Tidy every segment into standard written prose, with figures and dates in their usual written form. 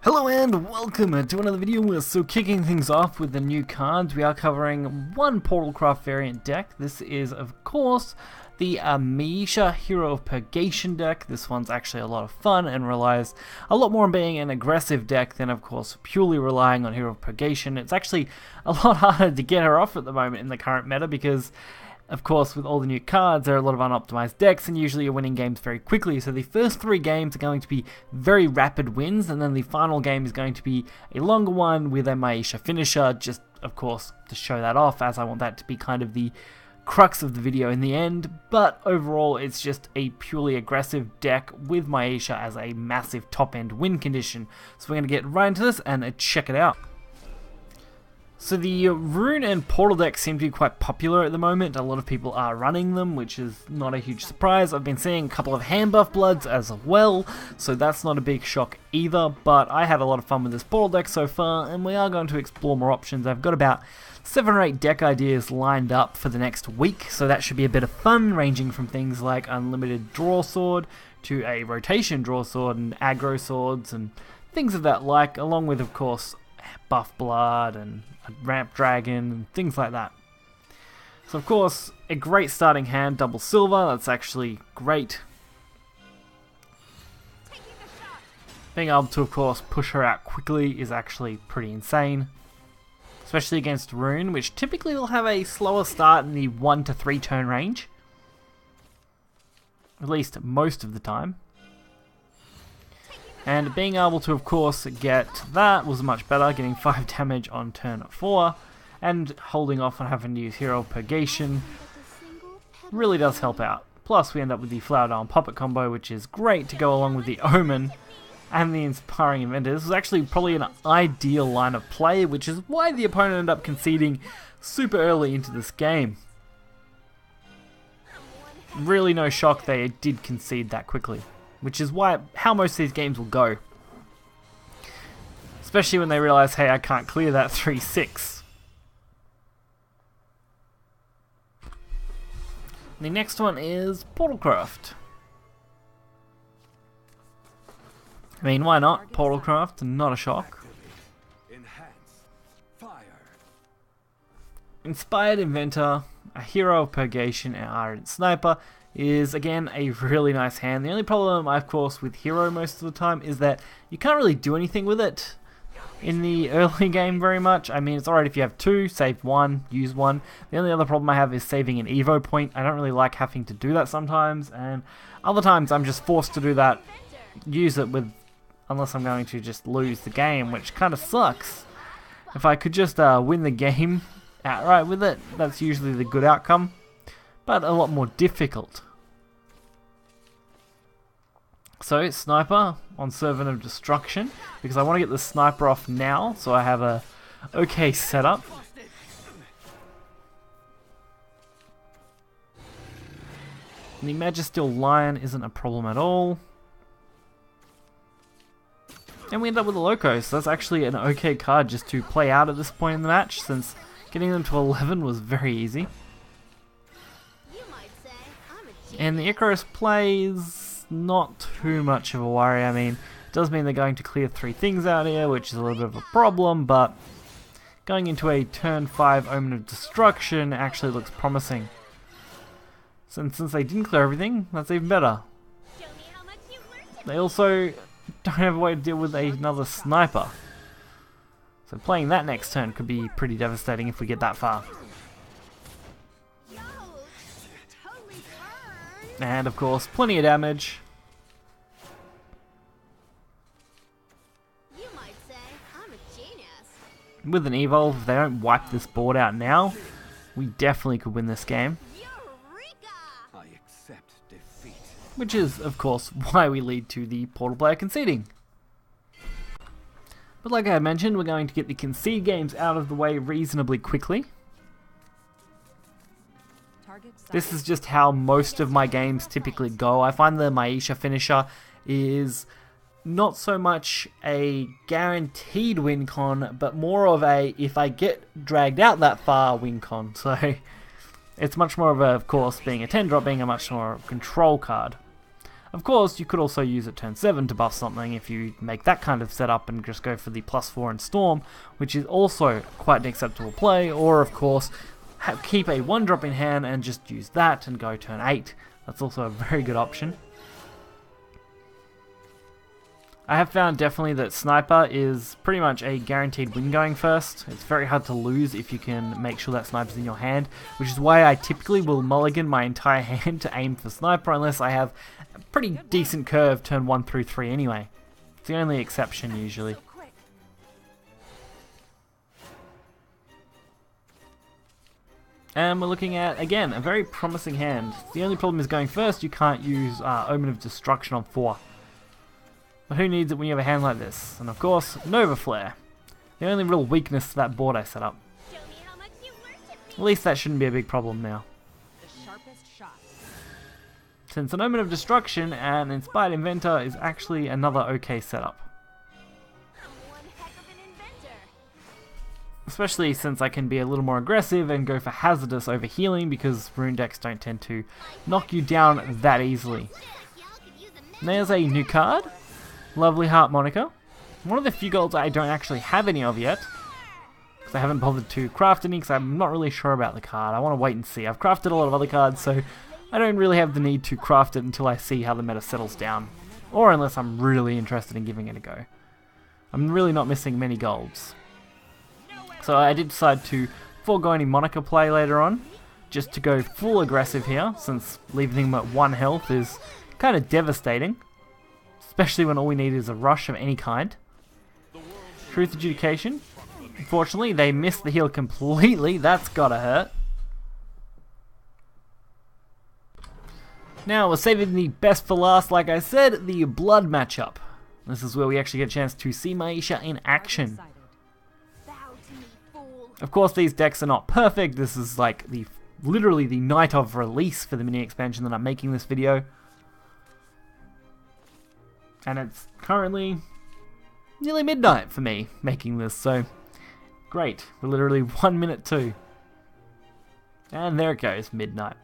Hello and welcome to another video. So kicking things off with the new cards, we are covering one PortalCraft variant deck. This is of course the Maisha Hero of Purgation deck. This one's actually a lot of fun and relies a lot more on being an aggressive deck than of course purely relying on Hero of Purgation. It's actually a lot harder to get her off at the moment in the current meta because of course, with all the new cards, there are a lot of unoptimized decks, and usually you're winning games very quickly. So the first 3 games are going to be very rapid wins, and then the final game is going to be a longer one with a Maisha finisher, just, of course, to show that off, as I want that to be kind of the crux of the video in the end. But overall, it's just a purely aggressive deck with Maisha as a massive top-end win condition. So we're going to get right into this and check it out. So the Rune and Portal decks seem to be quite popular at the moment. A lot of people are running them, which is not a huge surprise. I've been seeing a couple of hand buff bloods as well, so that's not a big shock either. But I had a lot of fun with this Portal deck so far, and we are going to explore more options. I've got about 7 or 8 deck ideas lined up for the next week, so that should be a bit of fun, ranging from things like Unlimited Draw Sword to a Rotation Draw Sword and Aggro Swords and things of that like, along with, of course, Buff Blood and a Ramp Dragon and things like that. So of course, a great starting hand, double silver, that's actually great. Being able to of course push her out quickly is actually pretty insane. Especially against Rune, which typically will have a slower start in the 1 to 3 turn range. At least most of the time. And being able to, of course, get that was much better, getting 5 damage on turn 4, and holding off on having to use Hero of Purgation really does help out. Plus, we end up with the Flower Down Puppet combo, which is great to go along with the Omen and the Inspiring Invader. This was actually probably an ideal line of play, which is why the opponent ended up conceding super early into this game. Really no shock they did concede that quickly. Which is how most of these games will go. Especially when they realize, hey, I can't clear that 3-6. The next one is PortalCraft. I mean, why not? PortalCraft, not a shock. Inspired Inventor, a Hero of Purgation, and Ardent Sniper is again a really nice hand. The only problem, of course, with Hero most of the time is that you can't really do anything with it in the early game very much. I mean, it's alright if you have 2, save 1, use 1. The only other problem I have is saving an Evo point. I don't really like having to do that sometimes, and other times I'm just forced to do that, use it with, unless I'm going to just lose the game, which kind of sucks. If I could just win the game outright with it, that's usually the good outcome. But a lot more difficult. So, Sniper on Servant of Destruction, because I want to get the Sniper off now, so I have a okay setup. And the Magisteel Lion isn't a problem at all. And we end up with a Loco, so that's actually an okay card just to play out at this point in the match, since getting them to 11 was very easy. And the Icarus plays not too much of a worry. I mean, it does mean they're going to clear 3 things out here, which is a little bit of a problem, but going into a turn 5 Omen of Destruction actually looks promising. Since they didn't clear everything, that's even better. They also don't have a way to deal with another Sniper. So playing that next turn could be pretty devastating if we get that far. And of course, plenty of damage. You might say I'm a genius. With an Evolve, if they don't wipe this board out now, we definitely could win this game. I accept defeat. Which is, of course, why we lead to the Portal player conceding. But like I mentioned, we're going to get the concede games out of the way reasonably quickly. This is just how most of my games typically go. I find the Maisha finisher is not so much a guaranteed win con, but more of a if I get dragged out that far win con. So it's much more of a, of course, being a 10 drop being a much more control card. Of course, you could also use it turn 7 to buff something if you make that kind of setup and just go for the +4 in Storm, which is also quite an acceptable play, or of course, keep a 1-drop in hand and just use that and go turn 8. That's also a very good option. I have found definitely that Sniper is pretty much a guaranteed win going first. It's very hard to lose if you can make sure that Sniper's in your hand, which is why I typically will mulligan my entire hand to aim for Sniper unless I have a pretty decent curve turn 1 through 3 anyway. It's the only exception usually. And we're looking at, again, a very promising hand. The only problem is going first, you can't use Omen of Destruction on 4. But who needs it when you have a hand like this? And of course, Nova Flare. The only real weakness to that board I set up. At least that shouldn't be a big problem now. Since an Omen of Destruction and Inspired Inventor is actually another okay setup. Especially since I can be a little more aggressive and go for Hazardous over healing because rune decks don't tend to knock you down that easily. And there's a new card. Lovely Harmonica. One of the few golds I don't actually have any of yet. Because I haven't bothered to craft any because I'm not really sure about the card. I want to wait and see. I've crafted a lot of other cards, so I don't really have the need to craft it until I see how the meta settles down. Or unless I'm really interested in giving it a go. I'm really not missing many golds. So I did decide to forego any Monica play later on. Just to go full aggressive here, since leaving them at 1 health is kind of devastating. Especially when all we need is a rush of any kind. Truth Adjudication. Unfortunately, they missed the heal completely. That's gotta hurt. Now, we're saving the best for last, like I said, the Blood matchup. This is where we actually get a chance to see Maisha in action. Of course, these decks are not perfect. This is like literally the night of release for the mini expansion that I'm making this video. And it's currently nearly midnight for me making this, so great. We're literally 1 minute to. And there it goes, midnight.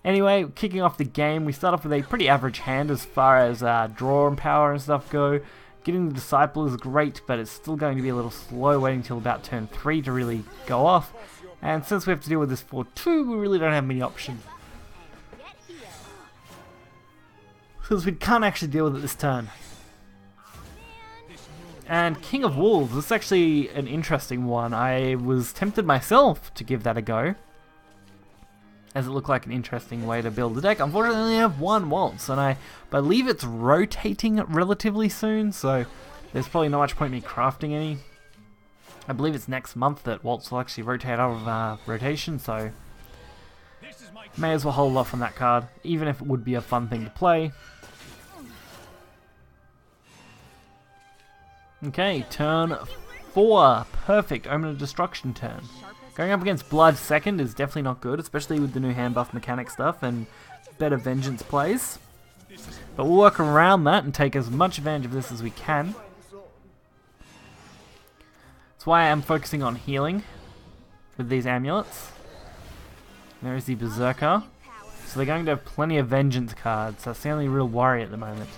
Anyway, kicking off the game, we start off with a pretty average hand as far as draw and power and stuff go. Getting the Disciple is great, but it's still going to be a little slow waiting until about turn 3 to really go off. And since we have to deal with this 4-2, we really don't have many options. Because we can't actually deal with it this turn. And King of Wolves, this is actually an interesting one. I was tempted myself to give that a go, as it looked like an interesting way to build the deck. Unfortunately, I only have 1 Waltz, and I believe it's rotating relatively soon, so there's probably not much point in me crafting any. I believe it's next month that Waltz will actually rotate out of rotation, so may as well hold off on that card, even if it would be a fun thing to play. Okay, turn 4. Perfect. Omen of Destruction turn. Going up against Blood second is definitely not good, especially with the new hand buff mechanic stuff and better Vengeance plays. But we'll work around that and take as much advantage of this as we can. That's why I'm focusing on healing with these amulets. There is the Berserker. So they're going to have plenty of Vengeance cards. That's the only real worry at the moment.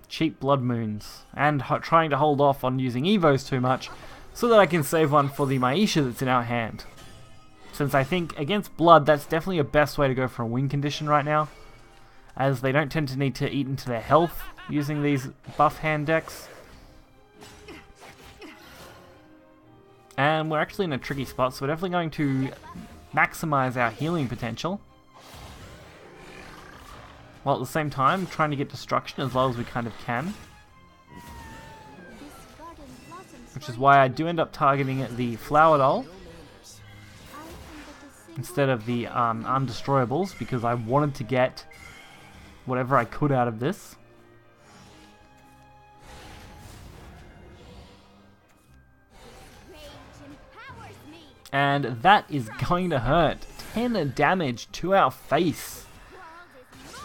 Cheap Blood Moons, and trying to hold off on using Evos too much so that I can save one for the Maisha that's in our hand. Since I think against Blood that's definitely a best way to go for a win condition right now, as they don't tend to need to eat into their health using these buff hand decks. And we're actually in a tricky spot, so we're definitely going to maximize our healing potential, while at the same time trying to get destruction as low as we kind of can. Which is why I do end up targeting the Flower Doll instead of the Undestroyables, because I wanted to get whatever I could out of this. And that is going to hurt. 10 damage to our face.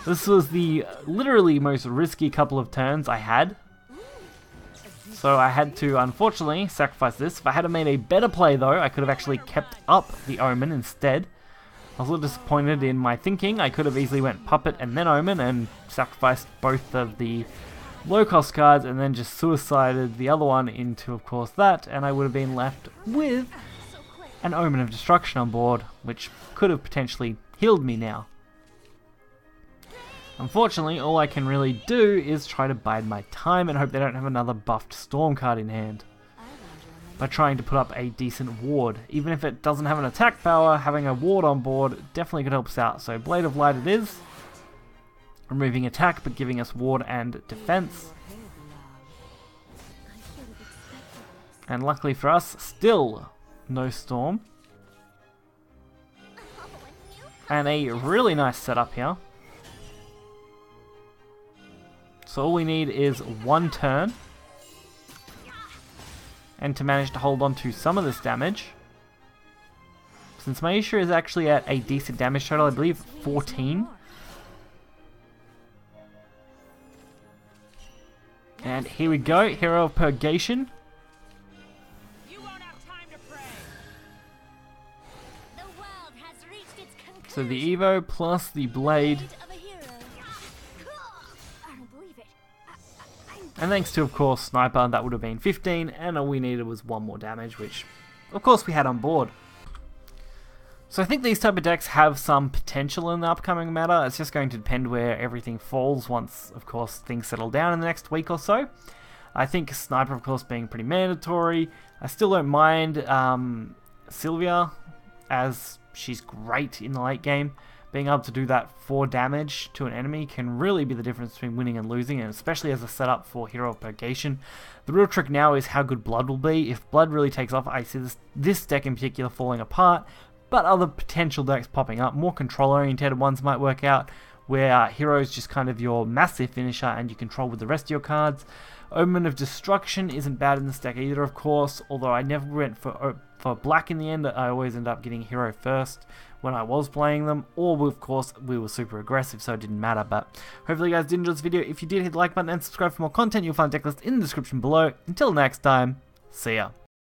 This was the literally most risky couple of turns I had. So I had to, unfortunately, sacrifice this. If I had made a better play though, I could have actually kept up the Omen instead. I was a little disappointed in my thinking. I could have easily went Puppet and then Omen and sacrificed both of the low cost cards and then just suicided the other one into, of course, that, and I would have been left with an Omen of Destruction on board, which could have potentially healed me now. Unfortunately, all I can really do is try to bide my time and hope they don't have another buffed Storm card in hand, by trying to put up a decent ward. Even if it doesn't have an attack power, having a ward on board definitely could help us out. So Blade of Light it is, removing attack but giving us ward and defense. And luckily for us, still no Storm. And a really nice setup here. So all we need is one turn, and to manage to hold on to some of this damage. Since Maisha is actually at a decent damage total, I believe 14. And here we go, Hero of Purgation. So the Evo plus the Blade. And thanks to, of course, Sniper, that would have been 15, and all we needed was one more damage, which, of course, we had on board. So I think these type of decks have some potential in the upcoming meta. It's just going to depend where everything falls once, of course, things settle down in the next week or so. I think Sniper, of course, being pretty mandatory. I still don't mind Sylvia, as she's great in the late game. Being able to do that 4 damage to an enemy can really be the difference between winning and losing, and especially as a setup for Hero of Purgation. The real trick now is how good Blood will be. If Blood really takes off, I see this deck in particular falling apart, but other potential decks popping up. More control-oriented ones might work out, where Hero is just kind of your massive finisher and you control with the rest of your cards. Omen of Destruction isn't bad in this deck either, of course, although I never went for black in the end. I always end up getting Hero first when I was playing them, or of course we were super aggressive, so it didn't matter. But hopefully you guys did enjoy this video. If you did, hit the like button and subscribe for more content. You'll find a deck list in the description below. Until next time, see ya.